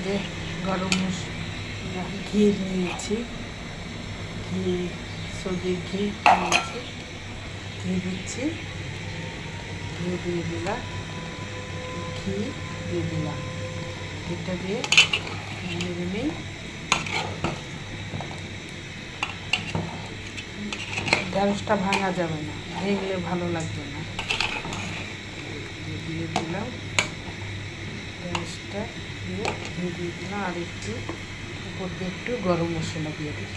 যে গরম ঘি নিয়েছি, ঘি সবজির ঘি নিয়েছি, ঘি দিচ্ছি, ঘি দিয়ে দিলাম, ঘি দিয়ে দিলাম, ঘিটা দিয়ে নেড়ে নিই। ঢ্যাঁড়সটা ভাঙা যাবে না, ভেঙলে ভালো লাগবে না। দিয়ে দিলাম ঢ্যাঁড়সটা দিয়ে, ঘি দিয়ে দিলাম, আর একটু উপর দিয়ে একটু গরম মশলা দিয়ে দিই।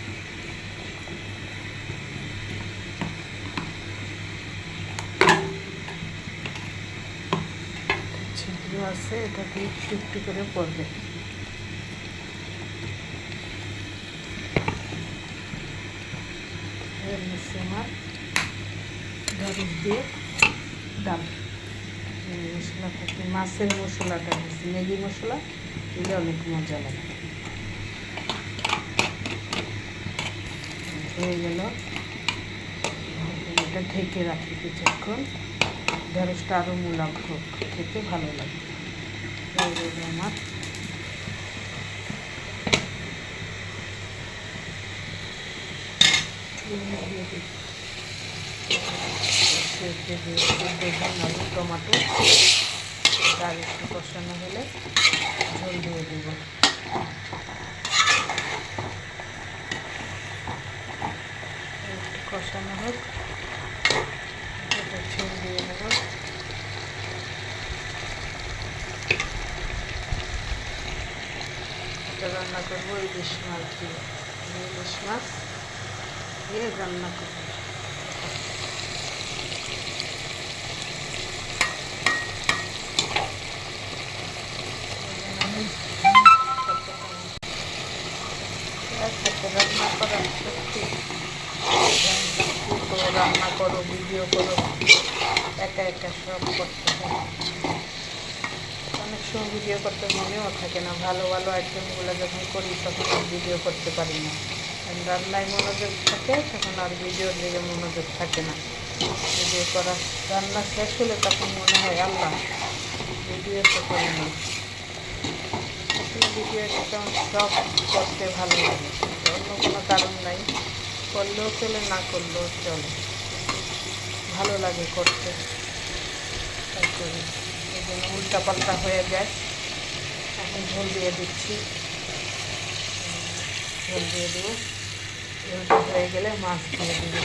ছিদ্র আছে, এটাকে একটু একটু করে পড়বে। আমার ঢ্যাঁড়স দিয়ে ডাল মশলা থাকে, মাছের মশলাটা দিচ্ছি, ম্যাগি মশলা দিলে অনেক মজা লাগে। হয়ে গেল, এটা ঢেকে রাখি কিছুক্ষণ, ঢ্যাঁড়সটা আরও মুলাম হোক, খেতে ভালো লাগে। হয়ে গেল আমার বেগুন আলু টমাটো, তার একটু কষানো হলে ঝোল দিয়ে দেবো। একটু কষানো হোক, এটা ঝোল দিয়ে নেব। এটা রান্না করবো ইলিশ মাছ দিয়ে, ইলিশ মাছ দিয়ে রান্না করবো। রান্না করা সত্যি, রান্না করো, ভিডিও করো, একা একা সব করতে হয়। অনেক সময় ভিডিও করতে মনেও থাকে না, ভালো ভালো আইটেমগুলো যখন করি তখন আর ভিডিও করতে পারি না। রান্নায় মনোযোগ থাকে, তখন আর ভিডিওর দিকে মনোযোগ থাকে না। ভিডিও করা, রান্না শেষ হলে তখন মনে হয় আল্লাহ ভিডিও তো করি না। আসলে ভিডিওটা তেমন সব করতে ভালো লাগে, অন্য কোনো কারণ নাই, করলেও চলে, না করলেও চলে, ভালো লাগে করতে, তাই করি। এই জন্য উল্টাপাল্টা হয়ে যায়। এখন ঝোল দিয়ে দিচ্ছি, ঝোল দিয়ে দেবো, ঝোলটা হয়ে গেলে মাছ দিয়ে দেবো।